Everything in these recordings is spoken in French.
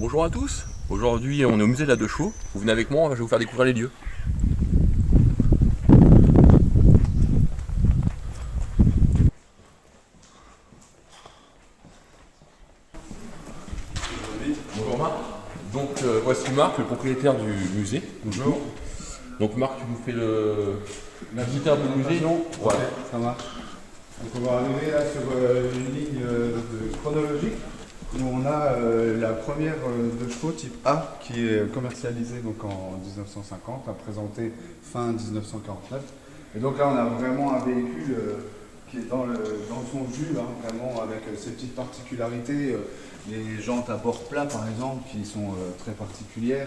Bonjour à tous, aujourd'hui on est au musée de la Deux Chevaux, vous venez avec moi, je vais vous faire découvrir les lieux. Bonjour Marc, donc voici Marc, le propriétaire du musée. Bonjour. Donc Marc, tu nous fais la visite du musée. Ouais, ça marche. Donc on va arriver là sur une ligne chronologique où on a la première de chevaux type A qui est commercialisée donc en 1950, a présenté fin 1949. Et donc là on a vraiment un véhicule qui est dans son jus, hein, vraiment avec ses petites particularités. Les jantes à bord plat par exemple qui sont très particulières.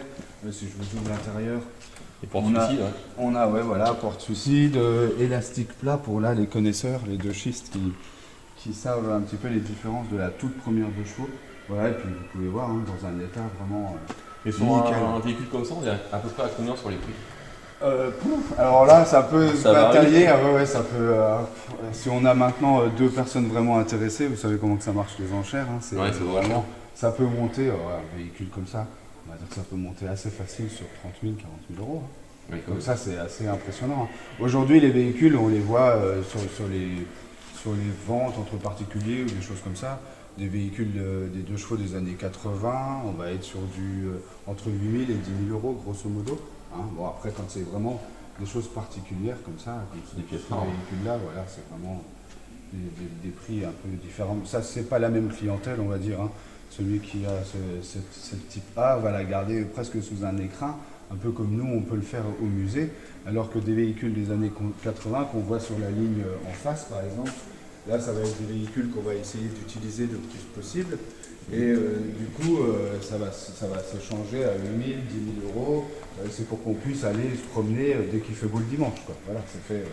Si je vous ouvre l'intérieur. Et porte-suicide, ouais. On a, ouais, voilà, porte-suicide, élastique plat pour là les connaisseurs, les deux schistes qui savent un petit peu les différences de la toute première de chevaux. Voilà, et puis vous pouvez voir hein, dans un état vraiment Et sur nickel. un véhicule comme ça, on est à peu près à combien sur les prix? Alors là, ça peut Ça varie. batailler, ouais, ça peut. Si on a maintenant deux personnes vraiment intéressées, vous savez comment que ça marche les enchères, hein, Ouais, c'est vraiment. ça peut monter, un véhicule comme ça, on va dire que ça peut monter assez facile sur 30 000, 40 000 euros. Hein. Oui, Donc ça c'est assez impressionnant. Aujourd'hui les véhicules on les voit sur les ventes entre particuliers ou des choses comme ça. Des véhicules des deux chevaux des années 80, on va être sur du entre 8 000 et 10 000 euros grosso modo. Hein. Bon après quand c'est vraiment des choses particulières comme ça, comme Des pièces ces rares. véhicules-là, voilà, c'est vraiment des prix un peu différents. Ça c'est pas la même clientèle on va dire. Hein. Celui qui a ce type A va la garder presque sous un écrin. Un peu comme nous, on peut le faire au musée, alors que des véhicules des années 80 qu'on voit sur la ligne en face, par exemple, là, ça va être des véhicules qu'on va essayer d'utiliser le plus possible. Et du coup, ça va se changer à 8 000, 10 000 euros. C'est pour qu'on puisse aller se promener dès qu'il fait beau le dimanche. Quoi. Voilà, c'est fait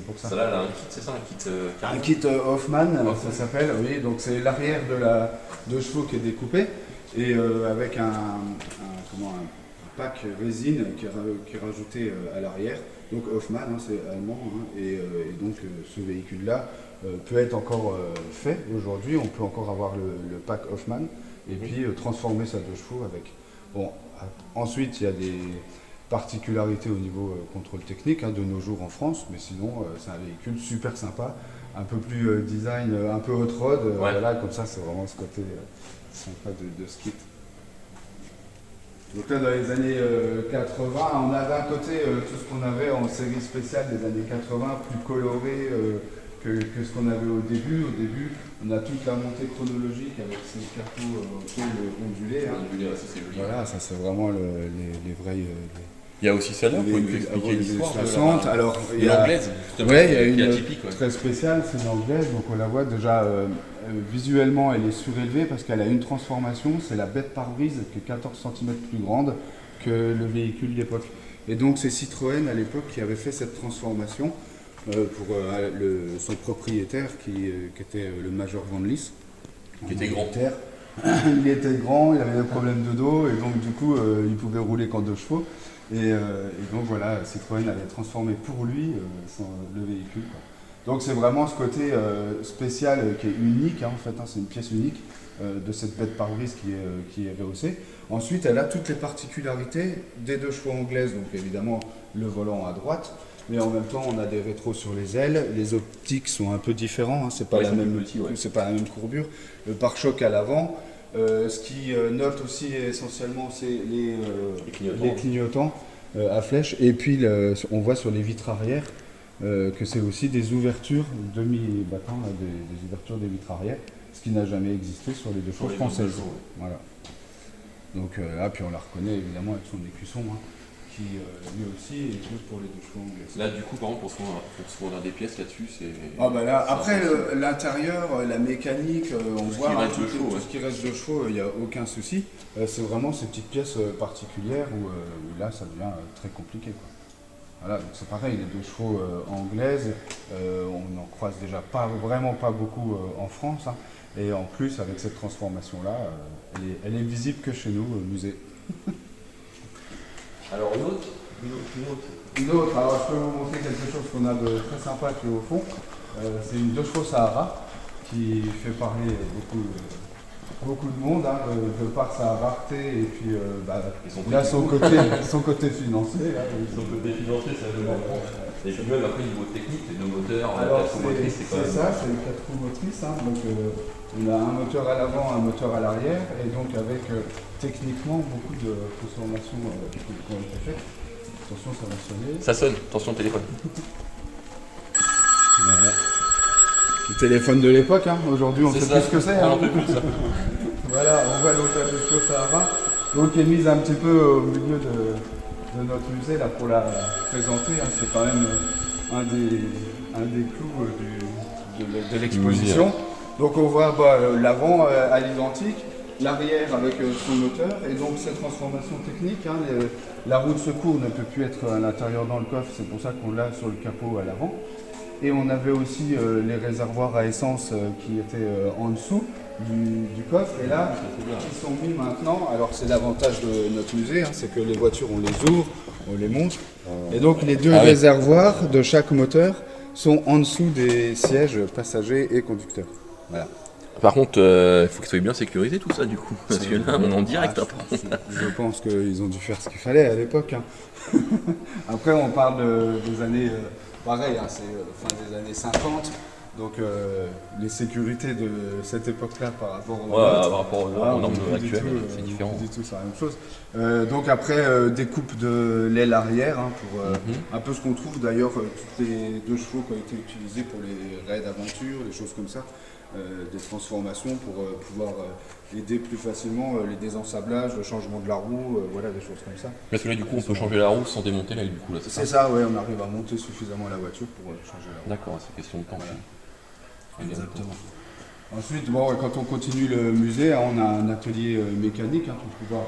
pour ça. Ça là, elle a un kit, c'est ça, un kit Un kit Hoffman, ça s'appelle, oui, donc c'est l'arrière de chevaux qui est découpé et avec un pack résine qui est rajouté à l'arrière. Donc Hoffman, hein, c'est allemand, hein, et donc ce véhicule-là peut être encore fait aujourd'hui. On peut encore avoir le pack Hoffman et puis transformer sa deux chevaux avec. Bon, ensuite il y a des particularités au niveau contrôle technique hein, de nos jours en France, mais sinon c'est un véhicule super sympa, un peu plus design, un peu hot rod, ouais. voilà, comme ça c'est vraiment ce côté sympa de ce kit. Donc là, dans les années 80, on a d'un côté tout ce qu'on avait en série spéciale des années 80, plus coloré que ce qu'on avait au début. Au début, on a toute la montée chronologique avec ces carreaux ondulés. Hein. Ondulé, ça c'est joli. Voilà, ça c'est vraiment les vrais... Il y a aussi celle-là, pour nous expliquer l'histoire de 60. Alors, il y a l'anglaise, justement, ouais, il y a qui est une atypique. Ouais. très spéciale, c'est une anglaise, donc on la voit déjà visuellement, elle est surélevée parce qu'elle a une transformation, c'est la bête pare-brise qui est 14 cm plus grande que le véhicule d'époque. Et donc c'est Citroën à l'époque qui avait fait cette transformation pour son propriétaire qui était le Major Van Lys. Qui était grand. Il était grand, il avait des problèmes de dos et donc du coup il pouvait rouler qu'en deux chevaux. Et donc voilà, Citroën avait transformé pour lui le véhicule. Quoi. Donc c'est vraiment ce côté spécial qui est unique, hein, en fait, hein, c'est une pièce unique de cette bête pare-brise qui est rehaussée. Ensuite, elle a toutes les particularités des deux chevaux anglaises, donc évidemment le volant à droite, mais en même temps on a des rétros sur les ailes, les optiques sont un peu différents, hein, c'est pas, c'est pas la même courbure, le pare-choc à l'avant. Ce qui note aussi essentiellement, c'est les clignotants à flèche. Et puis, on voit sur les vitres arrière que c'est aussi des ouvertures demi-battants, des ouvertures des vitres arrière, ce qui n'a jamais existé sur les deux chevaux françaises. Voilà. Donc là, puis on la reconnaît évidemment avec son écusson, hein, qui lui aussi est plus pour les deux chevaux anglaises. Là, du coup, par exemple, pour se fournir des pièces là-dessus, c'est. Ah bah là, après l'intérieur, la mécanique, on voit hein, tout ce qui reste de chevaux, il n'y a aucun souci. C'est vraiment ces petites pièces particulières où là ça devient très compliqué. Quoi. Voilà, donc c'est pareil, les deux chevaux anglaises, on n'en croise déjà vraiment pas beaucoup en France. Hein. Et en plus, avec cette transformation-là, elle est visible que chez nous, au musée. Alors une autre, alors je peux vous montrer quelque chose qu'on a de très sympa qui est au fond. C'est une deux chevaux Sahara qui fait parler beaucoup beaucoup de monde, hein, de par sa rareté et puis Et il a son côté financier. Là, son côté financier, ça je comprends. Et puis même après, niveau technique, les deux moteurs, alors, 4 roues motrices, c'est quand même. c'est ça, c'est 4 roues motrices. Hein, donc, on a un moteur à l'avant, un moteur à l'arrière, et donc avec techniquement beaucoup de transformations qui ont été faites. Attention, ça va sonner. Ça sonne, attention téléphone. Voilà. Le téléphone de l'époque, hein. Aujourd'hui on sait plus ce que c'est. On Hein. en peut plus ça. Voilà, on voit l'hôtel de Chaux Sahara, donc qui est mise un petit peu au milieu de notre musée là pour la présenter. Hein. C'est quand même un des clous de l'exposition. Donc on voit l'avant à l'identique, l'arrière avec son moteur et donc cette transformation technique. Hein, la roue de secours ne peut plus être à l'intérieur dans le coffre, c'est pour ça qu'on l'a sur le capot à l'avant. Et on avait aussi les réservoirs à essence qui étaient en dessous du coffre. Et là, ils sont mis maintenant. Alors c'est l'avantage de notre musée, hein, c'est que les voitures, on les ouvre, on les monte. Et donc les deux réservoirs de chaque moteur sont en dessous des sièges passagers et conducteurs. Voilà. Par contre, il faut qu'il soit bien sécurisé tout ça du coup. Parce que là, on est en direct après. Je pense qu'ils ont dû faire ce qu'il fallait à l'époque. Hein. Après, on parle des années... pareil, hein, c'est fin des années 50, donc les sécurités de cette époque-là par rapport par rapport aux normes actuelles, c'est différent. Pas du tout, c'est la même chose. Donc après, découpe de l'aile arrière, hein, pour un peu ce qu'on trouve d'ailleurs, toutes les 2 chevaux qui ont été utilisés pour les raids d'aventure, des choses comme ça, des transformations pour pouvoir aider plus facilement les désensablages, le changement de la roue, voilà, des choses comme ça. Parce que là, du coup, on peut changer la roue sans démonter l'aile, du coup, là, c'est ça, ouais, on arrive à monter suffisamment la voiture pour changer la roue. D'accord, c'est question de temps. Voilà. Exactement. Ensuite, quand on continue le musée, on a un atelier mécanique hein, pour pouvoir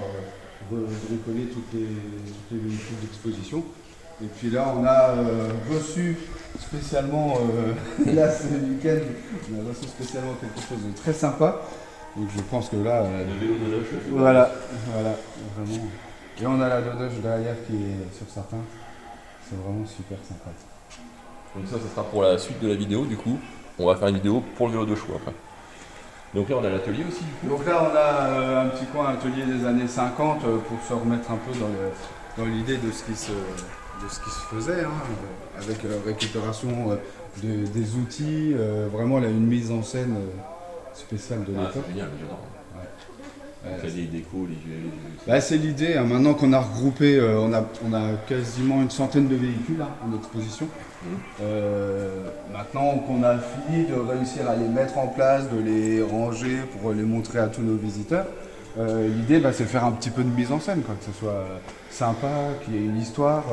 recoller toutes les véhicules d'exposition. Et puis là, on a reçu spécialement, là c'est le week-end, on a reçu spécialement quelque chose de très sympa. Donc je pense que là, le vélo de Doge. voilà, vraiment. Et on a la Doge derrière qui est sur certains. C'est vraiment super sympa. Donc ça sera pour la suite de la vidéo du coup. On va faire une vidéo pour le vélo de chevaux après. Donc là on a l'atelier aussi du coup. Donc là on a un petit coin atelier des années 50 pour se remettre un peu dans l'idée de ce qui se faisait, hein, avec récupération des outils, vraiment là, une mise en scène spéciale de l'époque. C'est génial, j'adore. Ouais. Les décos, c'est l'idée, hein, maintenant qu'on a regroupé, on a quasiment une centaine de véhicules hein, en exposition. Maintenant qu'on a fini de réussir à les mettre en place, de les ranger pour les montrer à tous nos visiteurs, l'idée c'est de faire un petit peu de mise en scène, quoi, que ce soit sympa, qu'il y ait une histoire.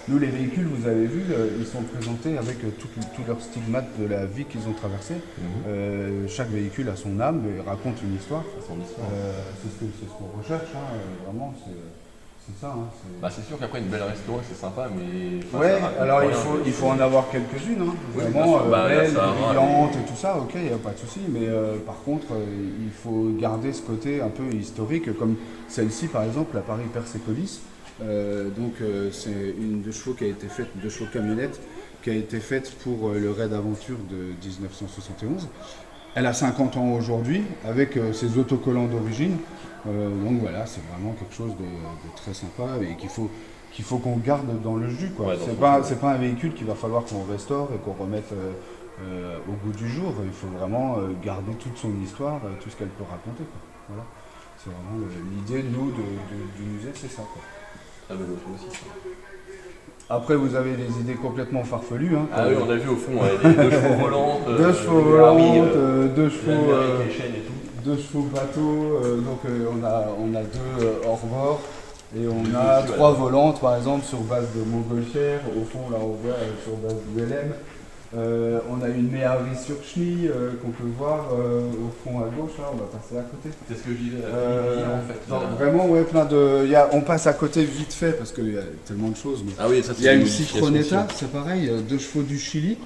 Nous les véhicules, vous avez vu, ils sont présentés avec tous leurs stigmates de la vie qu'ils ont traversée. Chaque véhicule a son âme et raconte une histoire. C'est ce qu'on recherche, hein, vraiment. C'est ça. Hein, c'est sûr qu'après une belle resto, c'est sympa, mais. Alors il faut en avoir quelques-unes, hein, vraiment belles, brillantes et tout ça, ok, il n'y a pas de souci, mais par contre, il faut garder ce côté un peu historique, comme celle-ci par exemple, la Paris-Persépolis. C'est une 2 chevaux qui a été faite, 2 chevaux camionnette, qui a été faite pour le raid d'aventure de 1971. Elle a 50 ans aujourd'hui, avec ses autocollants d'origine. Donc voilà, c'est vraiment quelque chose de très sympa et qu'il faut qu'on garde dans le jus, quoi. C'est pas un véhicule qu'il va falloir qu'on restaure et qu'on remette au goût du jour. Il faut vraiment garder toute son histoire, tout ce qu'elle peut raconter, quoi. Voilà. C'est vraiment l'idée, nous, du musée, c'est ça, quoi. Aussi. Après, vous avez des idées complètement farfelues. Hein, oui, on a vu au fond, des 2 chevaux volantes, 2 chevaux volantes, 2 chevaux... les chaînes et tout. 2 chevaux bateaux, donc on a 2 hors bord et on a 3 volantes par exemple sur base de montgolfière. Au fond là on voit sur base d'ULM. On a une Méhari sur chenille qu'on peut voir au fond à gauche, là on va passer à côté. C'est ce que je disais en fait. Donc, vraiment on passe à côté vite fait parce qu'il y a tellement de choses. Mais ça, il y a une Citronetta, c'est pareil, 2 chevaux du Chili,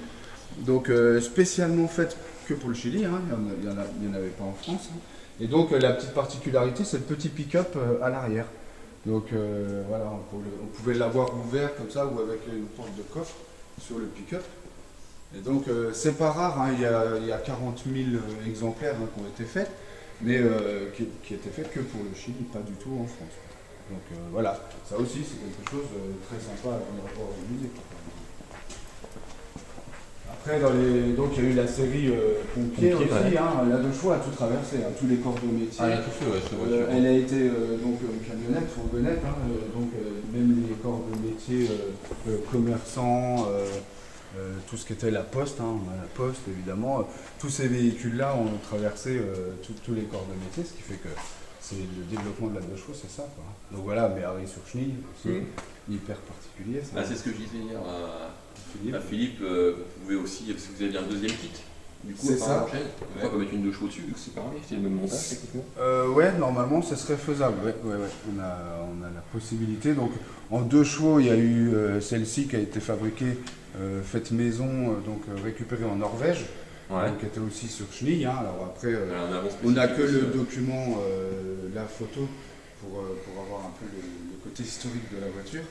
donc spécialement faite que pour le Chili, hein, il n'y en avait pas en France. Hein. Et donc la petite particularité, c'est le petit pick-up à l'arrière. Donc voilà, on pouvait l'avoir ouvert comme ça ou avec une porte de coffre sur le pick-up. Et donc c'est pas rare, hein, il y a 40 000 exemplaires hein, qui ont été faits. mais qui était faite que pour le Chili, pas du tout en France. Donc voilà, ça aussi c'est quelque chose de très sympa à venir voir au musée. Après, donc il y a eu la série Pompiers aussi, ouais. La De Chaux a tout traversé, tous les corps de métier. Ah, il a tout fait, ouais, cette voiture. Elle a été donc camionnette, fourgonnette, donc même les corps de métier, commerçants, tout ce qui était la poste, la poste évidemment, tous ces véhicules-là ont traversé tous les corps de métier, ce qui fait que c'est le développement de la De Chaux, c'est ça, quoi. Donc voilà, mais Harry sur Chenille, aussi, hyper particulier. Ah, c'est ce que je disais hier à Philippe. Philippe, vous pouvez aussi, parce que vous avez un deuxième kit, du coup, C'est ça. on peut mettre une De Chaux dessus, vu que c'est pareil, c'est le même montage techniquement. Ouais, normalement, ce serait faisable. Ouais. On a la possibilité. Donc, en 2 chevaux, il y a eu celle-ci qui a été fabriquée, faite maison, donc récupérée en Norvège, donc qui était aussi sur chenille. Alors après, on n'a que le document, la photo, pour avoir un peu le côté historique de la voiture.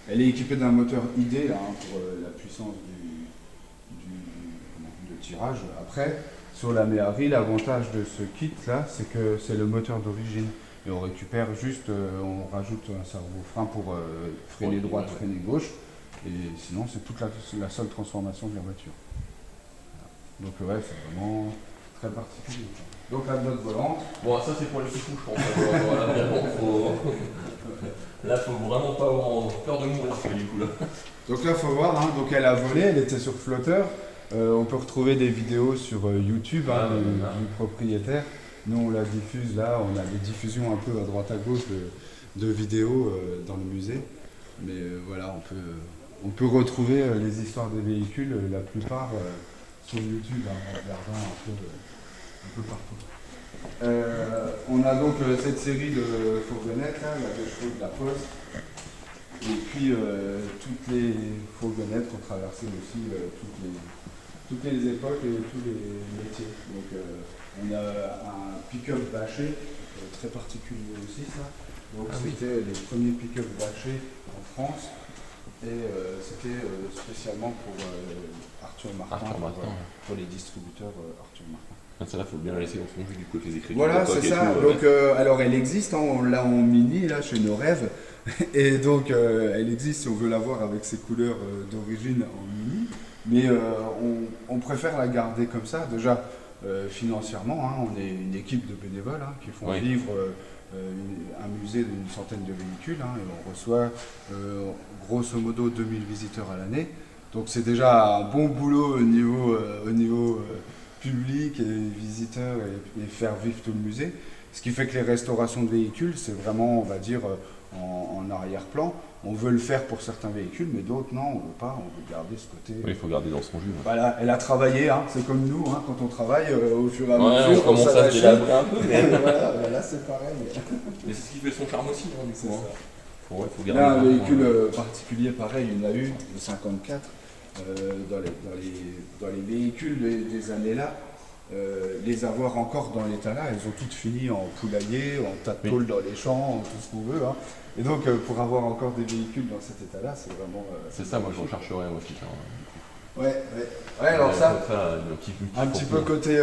Elle est équipée d'un moteur ID pour la puissance de tirage. Après, sur la Méhari, l'avantage de ce kit là, c'est que c'est le moteur d'origine. Et on récupère juste, on rajoute un servo-frein pour freiner droite, freiner gauche. Et sinon, c'est toute la seule transformation de la voiture. Donc ouais, c'est vraiment très particulier. Donc la note volante. Bon, ça c'est pour les petits coups, je pense. Voilà, là, faut vraiment pas avoir peur de mourir, du coup là. Donc là, faut voir. Donc elle a volé, elle était sur flotteur. On peut retrouver des vidéos sur YouTube du propriétaire. Nous, on la diffuse là. On a des diffusions un peu à droite à gauche de vidéos dans le musée. Mais voilà, on peut retrouver les histoires des véhicules, la plupart sur YouTube, en regardant un peu partout. On a donc cette série de fourgonnettes, là, la De Chaux de la Poste, et puis toutes les fourgonnettes qui ont traversé aussi toutes les époques et tous les métiers. Donc on a un pick-up bâché, très particulier aussi ça. Donc c'était les premiers pick-up bâchés en France. Et c'était spécialement pour Arthur Martin, pour les distributeurs Arthur Martin. Ça là, faut bien la laisser dans son jus du coup avec les écritures. Voilà, c'est ça. Donc, alors elle existe, on l'a en mini là chez nos rêves, et donc elle existe si on veut la voir avec ses couleurs d'origine en mini, mais on préfère la garder comme ça. Déjà financièrement, on est une équipe de bénévoles qui font vivre un musée d'une centaine de véhicules, et on reçoit grosso modo 2000 visiteurs à l'année. Donc c'est déjà un bon boulot au niveau public et visiteurs et faire vivre tout le musée. Ce qui fait que les restaurations de véhicules, c'est vraiment, on va dire, en arrière-plan. On veut le faire pour certains véhicules, mais d'autres non, on ne veut pas, on veut garder ce côté. Oui, il faut garder dans son jus. Voilà, elle a travaillé, c'est comme nous, quand on travaille, au fur et à mesure, on commence à se délabrer un peu. Mais... voilà, là c'est pareil. Mais c'est ce qui fait son charme aussi, du coup. Faut garder là, un véhicule particulier, pareil, il y en a eu, de 54, dans les véhicules des années-là. Les avoir encore dans l'état là, elles ont toutes fini en poulailler, en tas de tôle dans les champs, tout ce qu'on veut. Et donc pour avoir encore des véhicules dans cet état là, c'est vraiment... c'est ça, moi je rechercherais aussi. Ouais, alors ça, un petit peu côté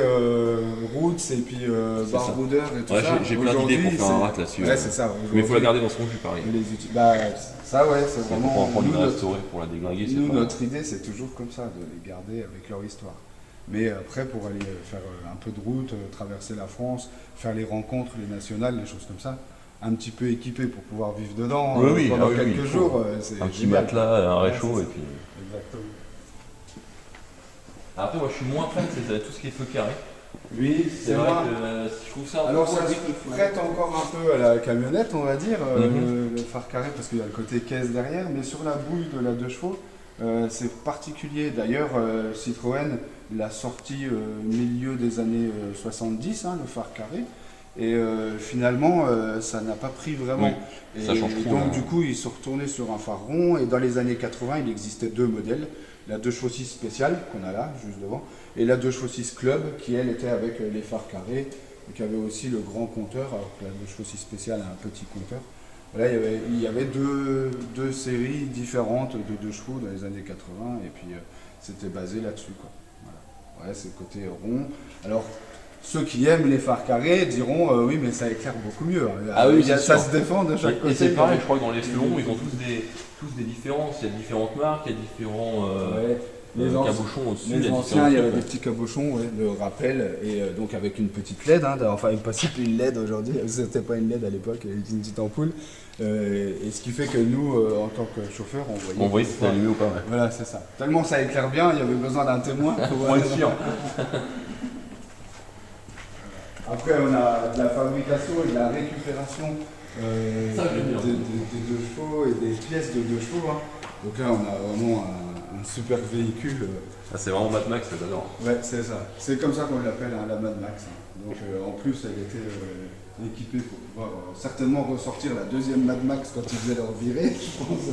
roots et puis baroudeur et tout ça. J'ai plein d'idées pour faire un rat là-dessus. Ouais, c'est ça. Mais il faut la garder dans son jus, pareil. Ça, ouais, c'est vraiment... Pour la restaurer, pour la déglinguer, c'est notre idée, c'est toujours comme ça, de les garder avec leur histoire. Mais après, pour aller faire un peu de route, traverser la France, faire les rencontres, les nationales, les choses comme ça, un petit peu équipé pour pouvoir vivre dedans pendant quelques jours. C'est un petit matelas, un réchaud et puis... Exactement. Après, moi je suis moins fan, c'est tout ce qui est feu carré. Oui, c'est vrai que je trouve ça... Alors ça se prête encore un peu à la camionnette, on va dire, le phare carré, parce qu'il y a le côté caisse derrière, mais sur la bouille de la 2 chevaux, c'est particulier. D'ailleurs, Citroën l'a sorti au milieu des années 70, le phare carré. Et finalement, ça n'a pas pris vraiment. Ça change trop. Donc, du coup, ils sont retournés sur un phare rond. Et dans les années 80, il existait 2 modèles. La 2 chevaux spéciale, qu'on a là, juste devant, et la 2 chevaux club, qui elle était avec les phares carrés, et qui avait aussi le grand compteur, alors que la 2 chevaux spéciale a un petit compteur. Là, il y avait deux séries différentes de 2 chevaux dans les années 80, et puis c'était basé là-dessus, quoi. Voilà. Ouais, c'est le côté rond. Alors, ceux qui aiment les phares carrés diront oui, mais ça éclaire beaucoup mieux. Ah oui, ça se défend de chaque côté. Et c'est pareil, je crois que dans les fleurons, ils ont tous des différences. Il y a différentes marques, il y a différents cabochons au-dessus. Les anciens, il y avait des petits cabochons de rappel, et donc avec une petite LED, hein, enfin une une LED aujourd'hui, c'était pas une LED à l'époque, une petite ampoule. Et ce qui fait que nous, en tant que chauffeurs, on voyait si c'était allumé ou pas. Ouais. Voilà, c'est ça. Tellement ça éclaire bien, il y avait besoin d'un témoin. Pour être sûr. Après, on a de la fabrication et de la récupération des deux chevaux et des pièces de deux chevaux. Hein. Donc là, on a vraiment un super véhicule. Ah, c'est vraiment Mad Max, j'adore. Ouais, c'est ça. C'est comme ça qu'on l'appelle, hein, la Mad Max. Hein. Donc en plus, elle était équipée pour pouvoir certainement ressortir la deuxième Mad Max quand ils faisaient leur virée. Je pense que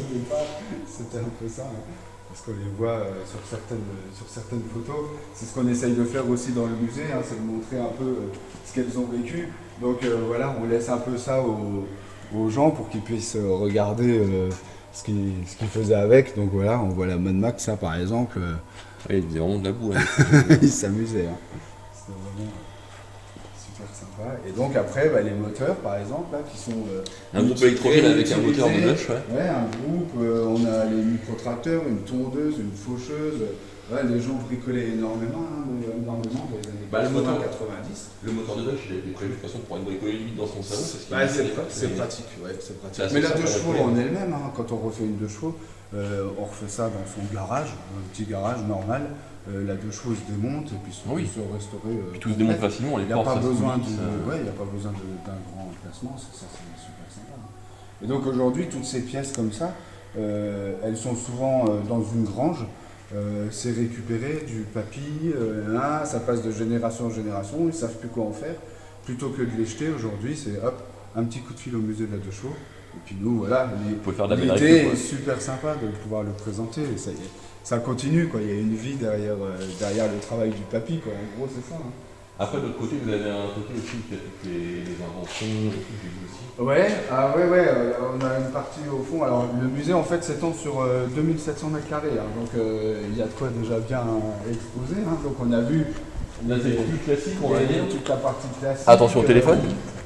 c'était un peu ça. Hein. Parce qu'on les voit sur certaines photos. C'est ce qu'on essaye de faire aussi dans le musée, hein, c'est de montrer un peu ce qu'elles ont vécu. Donc voilà, on laisse un peu ça aux gens pour qu'ils puissent regarder ce qu'ils faisaient avec. Donc voilà, on voit la Mad Max, ça par exemple. Oui, il faisait vraiment de la boue. Ils s'amusaient. Hein. C'était vraiment super sympa. Et donc après, les moteurs par exemple, là, qui sont... un groupe électrogène avec un moteur de Bosch, ouais, un groupe, on a les microtracteurs, une tondeuse, une faucheuse. Ouais, les gens bricolaient énormément, hein, énormément dans les années 90. Le moteur de Bosch, il a été prévu de toute façon pour être bricolé limite dans son salon. C'est pratique, ouais, c'est pratique. Mais la deux chevaux en elle-même, hein, quand on refait une deux chevaux, on refait ça dans son garage, un petit garage normal. La deux chevaux se démonte et puis se restaurer. Puis tout se démonte facilement, les portes, il n'y a pas besoin d'un grand emplacement, ça c'est super sympa. Et donc aujourd'hui, toutes ces pièces comme ça, elles sont souvent dans une grange. C'est récupéré du papy, ça passe de génération en génération, ils ne savent plus quoi en faire. Plutôt que de les jeter aujourd'hui, c'est hop, un petit coup de fil au musée de la deux chevaux. Et puis nous, voilà, l'idée est super sympa de pouvoir le présenter. Et ça continue, quoi. Il y a une vie derrière le travail du papy, quoi. En gros, c'est ça. Hein. Après, de l'autre côté, vous avez un côté aussi qui a toutes les inventions, j'ai vu aussi. Ouais, on a une partie au fond. Alors, le musée, en fait, s'étend sur 2700 m². Hein, donc, il y a de quoi déjà bien exposer. Hein, donc, on a vu. Là, c'est plus classique, on va dire. Toute la partie classique. Attention au téléphone.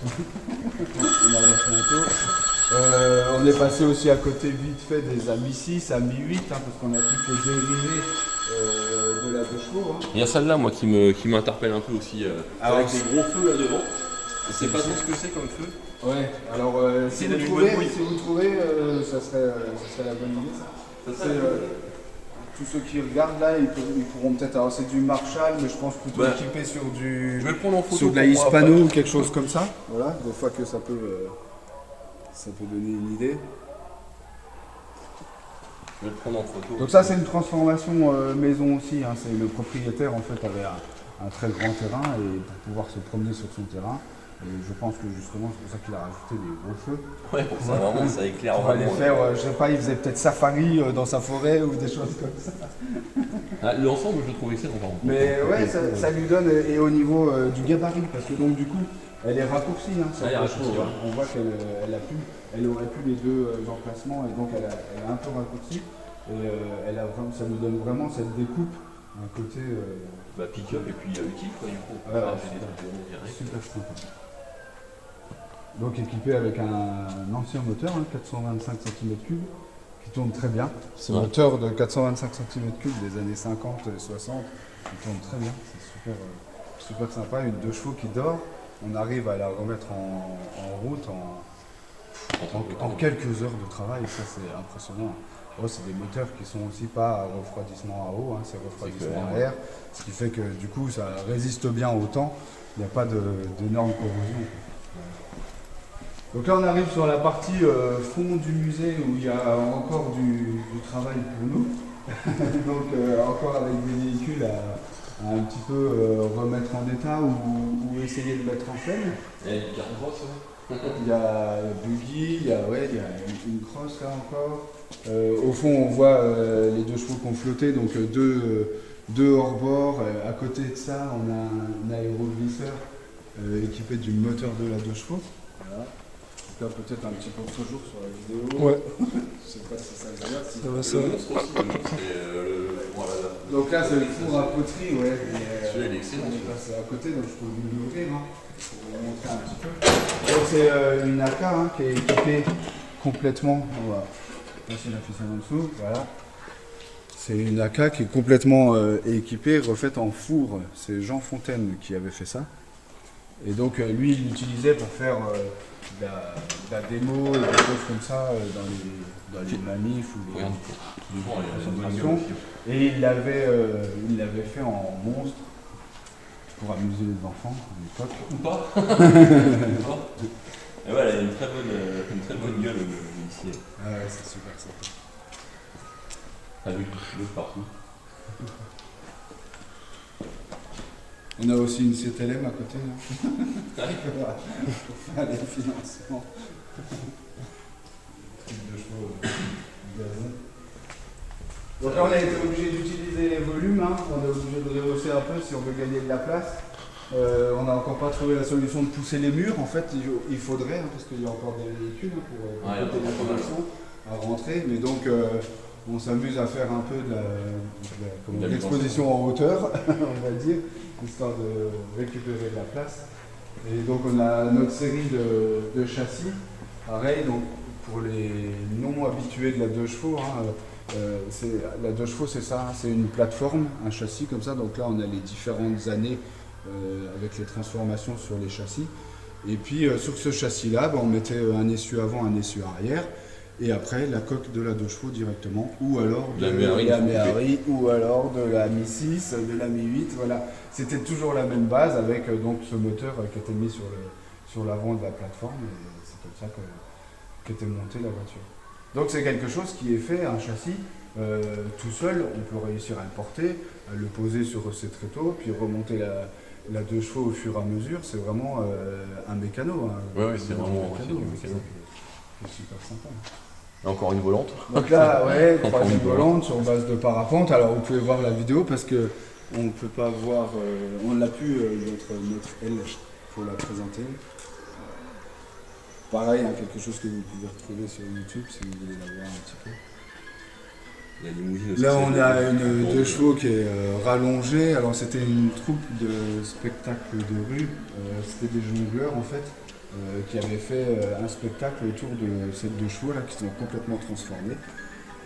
On arrive bientôt. On est passé aussi à côté vite fait des AMI 6, AMI 8, hein, parce qu'on a toutes les dérivées de la deux chevaux. Hein. Il y a celle-là, moi, qui m'interpelle un peu aussi. Avec des gros feux là devant. Je sais pas trop ce que c'est comme feu. Ouais, alors si vous trouvez, ça serait la bonne idée. Tous ceux qui regardent là, ils pourront peut-être. Alors c'est du Marshall, mais je pense plutôt équipé sur je vais le prendre en photo sur de la Hispano ou quelque chose comme ça. Voilà, des fois que ça peut donner une idée. Je vais le prendre en photo. Donc ça c'est une transformation maison aussi. Hein. C'est le propriétaire en fait avait un très grand terrain et pour pouvoir se promener sur son terrain. Et je pense que justement c'est pour ça qu'il a rajouté des gros feux. Ouais, pour ça vraiment ça éclaire vraiment. On va les faire, je sais pas, il faisait peut-être safari dans sa forêt ou des choses comme ça. L'ensemble je le trouve excellent par contre. Mais ouais, ça lui donne, et au niveau du gabarit, parce que donc du coup elle est raccourcie. Hein, on voit qu'elle aurait pu les deux emplacements et donc elle a un peu raccourci. Et ça nous donne vraiment cette découpe, un côté. Pick-up et puis utile quoi du coup. Super sympa. Donc équipé avec un ancien moteur, 425 cm3, qui tourne très bien. C'est un moteur de 425 cm3 des années 50 et 60, qui tourne très bien. C'est super sympa. Une deux chevaux qui dort. On arrive à la remettre en route en quelques heures de travail. Ça c'est impressionnant. C'est des moteurs qui sont aussi pas à refroidissement à eau, c'est refroidissement à air, ce qui fait que du coup ça résiste bien au temps, il n'y a pas d'énorme corrosion. Donc là on arrive sur la partie fond du musée où il y a encore du travail pour nous, donc encore avec des véhicules à un petit peu remettre en état ou essayer de mettre en scène. Et une carte grosse, il y a buggy, il y a une crosse là encore. Au fond, on voit les deux chevaux qui ont flotté, donc deux hors-bord. À côté de ça, on a un aéroglisseur équipé du moteur de la deux chevaux. Voilà. cas peut-être un petit peu trop jour sur la vidéo. Ouais. Je sais pas si ça se voit. Si... Ça va, ça. Le monstre aussi, le monstre, voilà. Donc là c'est le four à poterie, ouais. Celui-là il est excellent. C'est à côté, donc je peux vous l'ouvrir pour vous montrer un petit peu. Donc c'est une AK qui est équipée complètement. On va passer la ficelle en dessous, voilà. C'est une AK qui est complètement équipée, refaite en four. C'est Jean Fontaine qui avait fait ça. Et donc lui il l'utilisait pour faire de la démo et des choses comme ça dans les manifs ou les concentrations. Et il l'avait fait en monstre pour amuser les enfants à l'époque. Ou pas. Et voilà, il a une très bonne gueule ici. Ah ouais, c'est super sympa. Avec l'autre partout. On a aussi une CTLM à côté là. Pour faire les financements. Truc de chevaux gazon. Donc là on a été obligé d'utiliser les volumes, on est obligé de rehausser un peu si on veut gagner de la place. On n'a encore pas trouvé la solution de pousser les murs, en fait il faudrait, parce qu'il y a encore des véhicules pour compléter la connexion à rentrer, mais donc on s'amuse à faire un peu de l'exposition en hauteur, on va dire, histoire de récupérer de la place. Et donc on a notre série de châssis, pareil, donc pour les non habitués de la 2 chevaux, la 2 chevaux c'est ça, c'est une plateforme, un châssis comme ça, donc là on a les différentes années avec les transformations sur les châssis. Et puis sur ce châssis-là, on mettait un essieu avant, un essieu arrière, et après la coque de la 2 chevaux directement, ou alors de la Méhari, ou alors de la Mi 6, de la Mi 8, voilà. C'était toujours la même base avec donc ce moteur qui était mis sur l'avant de la plateforme, et c'est comme ça qu'était montée la voiture. Donc c'est quelque chose qui est fait, un châssis, tout seul, on peut réussir à le porter, à le poser sur ses tréteaux, puis remonter la 2 chevaux au fur et à mesure, c'est vraiment un mécano. Ouais, c'est vraiment un mécano. C'est super sympa. Et encore une volante. Donc là, ouais, 3e volante sur base de parapente. Alors vous pouvez voir la vidéo parce que on ne peut pas voir, on l'a pu, notre L, il faut la présenter. Pareil, quelque chose que vous pouvez retrouver sur YouTube si vous voulez la voir un petit peu. La limousine aussi. Là, on a une 2 chevaux qui est rallongée. Alors, c'était une troupe de spectacle de rue. C'était des jongleurs, en fait, qui avaient fait un spectacle autour de ces 2 chevaux là, qui sont complètement transformés.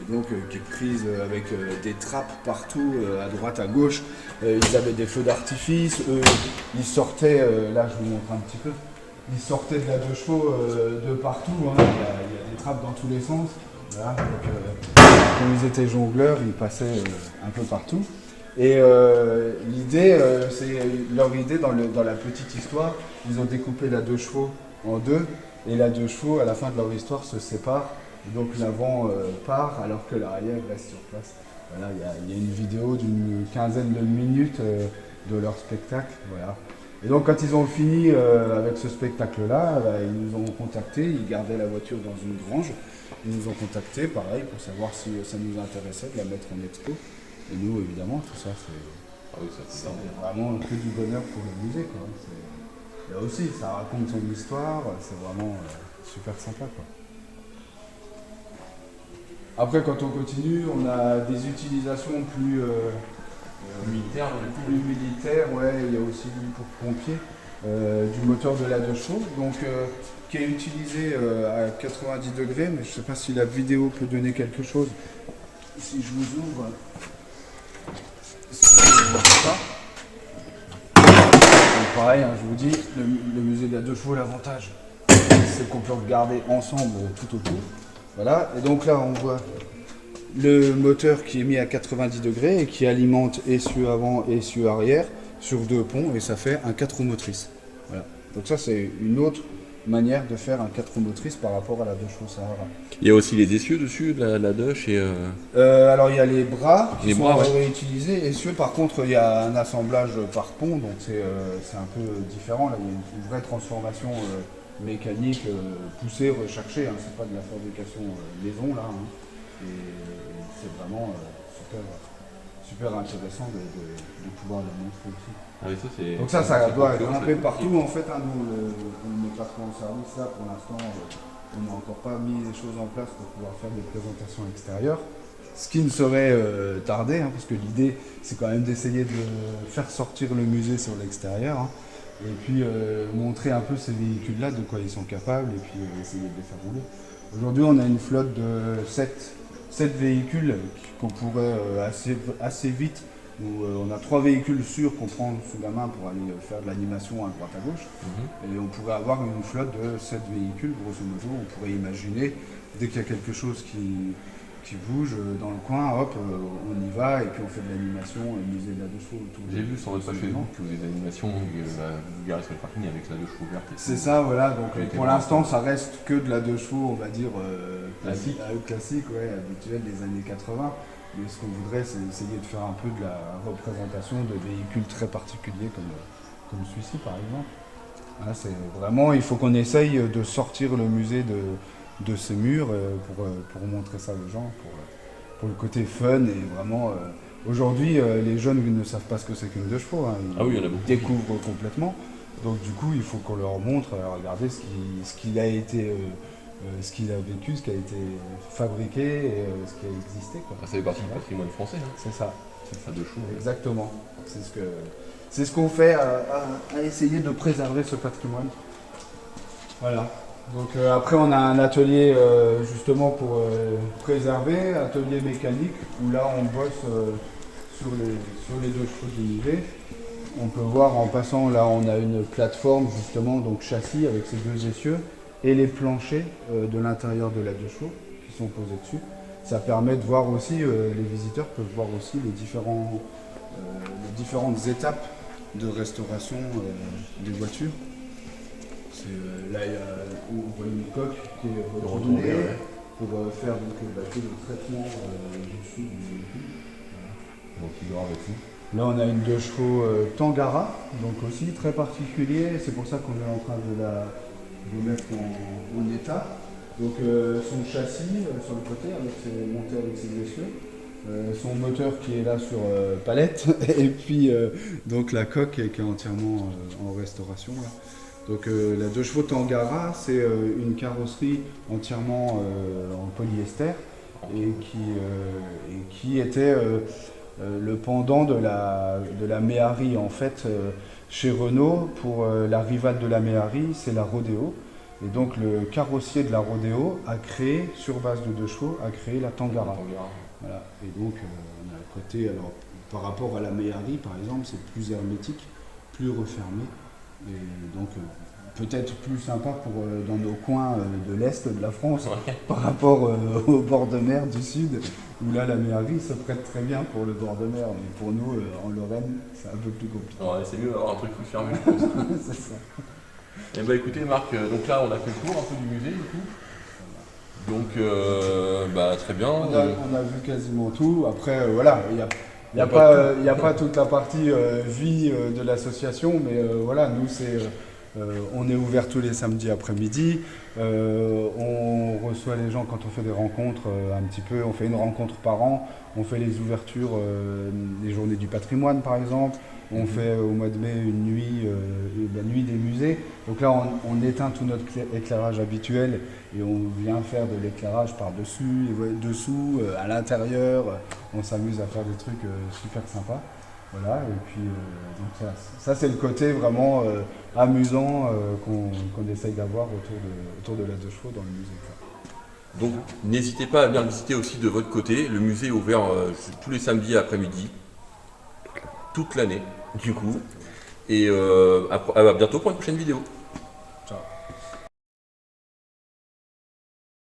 Et donc, qui est prise avec des trappes partout, à droite, à gauche. Ils avaient des feux d'artifice. Ils sortaient, là, je vous montre un petit peu. Ils sortaient de la 2 chevaux de partout. Il y a des trappes dans tous les sens. Voilà, donc, quand ils étaient jongleurs, ils passaient un peu partout. Et l'idée, c'est leur idée dans la petite histoire, ils ont découpé la 2 chevaux en 2, et la 2 chevaux, à la fin de leur histoire, se sépare. Et donc l'avant part alors que l'arrière reste sur place. Voilà, il y a une vidéo d'une quinzaine de minutes de leur spectacle. Voilà. Et donc quand ils ont fini avec ce spectacle-là, ils nous ont contactés, ils gardaient la voiture dans une grange. Ils nous ont contactés, pareil, pour savoir si ça nous intéressait de la mettre en expo. Et nous, évidemment, tout ça, c'est vraiment que du bonheur pour le musée, quoi. Là aussi, ça raconte son histoire, c'est vraiment super sympa, quoi. Après, quand on continue, on a des utilisations plus militaires, ouais, il y a aussi pour pompiers, du moteur de la 2 chevaux, donc qui est utilisé à 90 degrés, mais je ne sais pas si la vidéo peut donner quelque chose. Si je vous ouvre, ça. Donc pareil, je vous dis, le musée de la 2 chevaux, l'avantage, c'est qu'on peut regarder ensemble tout autour. Voilà, et donc là on voit le moteur qui est mis à 90 degrés et qui alimente essieu avant et essieu arrière sur 2 ponts, et ça fait un 4 roues motrices. Voilà. Donc ça c'est une autre manière de faire un 4 roues motrices par rapport à la 2 chevaux Sahara. Il y a aussi les essieux dessus, la Dush et... alors il y a les bras qui sont ouais. réutilisés, essieux par contre il y a un assemblage par pont, donc c'est un peu différent, là il y a une vraie transformation mécanique poussée, recherchée, c'est pas de la fabrication maison là, et c'est vraiment super intéressant de pouvoir le montrer aussi. Ah oui, ça c'est. Donc ça doit c'est grimper c'est- partout en fait. Hein, nous, on ne met pas trop en service là pour l'instant. On n'a encore pas mis les choses en place pour pouvoir faire des présentations extérieures. Ce qui ne saurait tarder, hein, parce que l'idée c'est quand même d'essayer de faire sortir le musée sur l'extérieur. Hein, et puis montrer un peu ces véhicules-là, de quoi ils sont capables, et puis essayer de les faire rouler. Aujourd'hui, on a une flotte de 7 véhicules qu'on pourrait assez vite, où on a 3 véhicules sûrs qu'on prend sous la main pour aller faire de l'animation à droite à gauche. Et on pourrait avoir une flotte de 7 véhicules, grosso modo. On pourrait imaginer, dès qu'il y a quelque chose qui bouge dans le coin, hop, on y va et puis on fait de l'animation, musée de la deux chevaux autour. J'ai vu sur votre page Facebook que vous avez des animations où vous garez sur le parking avec la deux chevaux verte. C'est ça, voilà. Donc J'ai été pour voir l'instant, ça. ça reste que de la deux chevaux, on va dire Classique. ouais, habituelle des années 80. Mais ce qu'on voudrait, c'est essayer de faire un peu de la représentation de véhicules très particuliers comme celui-ci, par exemple. Là, c'est vraiment, il faut qu'on essaye de sortir le musée de ces murs pour montrer ça aux gens, pour le côté fun et vraiment. Aujourd'hui, les jeunes ne savent pas ce que c'est qu'une deux chevaux. Hein. Ah oui, il y en a beaucoup. Ils découvrent complètement. Donc du coup, il faut qu'on leur montre, regardez ce qu'il a été, ce qu'il a vécu, ce qui a été fabriqué, et, ce qui a existé. Quoi. Ah, ça fait partie du patrimoine français, hein. C'est ça. Ça deux chevaux. Exactement. C'est ce qu'on fait à essayer de préserver ce patrimoine. Voilà. Donc après on a un atelier justement pour préserver, atelier mécanique, où là on bosse sur les deux chevaux du musée. On peut voir en passant, là on a une plateforme justement, donc châssis avec ses deux essieux et les planchers de l'intérieur de la deux chevaux qui sont posés dessus. Ça permet de voir aussi, les visiteurs peuvent voir aussi les différentes étapes de restauration des voitures. Là, on voit une coque qui est retournée pour faire donc, tout le traitement dessus du véhicule. Donc il dort avec vous. Là, on a une deux chevaux Tangara, donc aussi très particulier. C'est pour ça qu'on est en train de la mettre en état. Donc son châssis sur le côté, monté avec ses essieux. Son moteur qui est là sur palette. Et puis donc la coque qui est entièrement en restauration. Là. Donc la deux chevaux Tangara, c'est une carrosserie entièrement en polyester et qui était le pendant de la Méhari en fait chez Renault. Pour la rivale de la Méhari, c'est la Rodeo. Et donc le carrossier de la Rodeo a créé, sur base de deux chevaux, a créé la Tangara. Voilà. Et donc on a le côté, alors par rapport à la Méhari par exemple, c'est plus hermétique, plus refermé. Et donc peut-être plus sympa dans nos coins de l'Est de la France par rapport au bord de mer du Sud, où là la Méhari se prête très bien pour le bord de mer, mais pour nous en Lorraine c'est un peu plus compliqué. Ouais, c'est mieux d'avoir un truc plus fermé, je pense. C'est ça. Et bah écoutez Marc, donc là on a fait le tour un peu du musée du coup. Donc très bien. On a vu quasiment tout. Après voilà, il n'y a pas toute la partie vie de l'association, mais voilà, nous on est ouvert tous les samedis après-midi. On reçoit les gens quand on fait des rencontres un petit peu. On fait une rencontre par an. On fait les ouvertures, les journées du patrimoine par exemple. On fait au mois de mai une nuit, la nuit des musées. Donc là, on éteint tout notre éclairage habituel et on vient faire de l'éclairage par-dessus, dessous, à l'intérieur. On s'amuse à faire des trucs super sympas. Voilà, et puis donc ça c'est le côté vraiment amusant qu'on essaye d'avoir autour de la deux chevaux dans le musée. Donc n'hésitez pas à venir le visiter aussi de votre côté. Le musée est ouvert tous les samedis après-midi, toute l'année du coup. Et à bientôt pour une prochaine vidéo.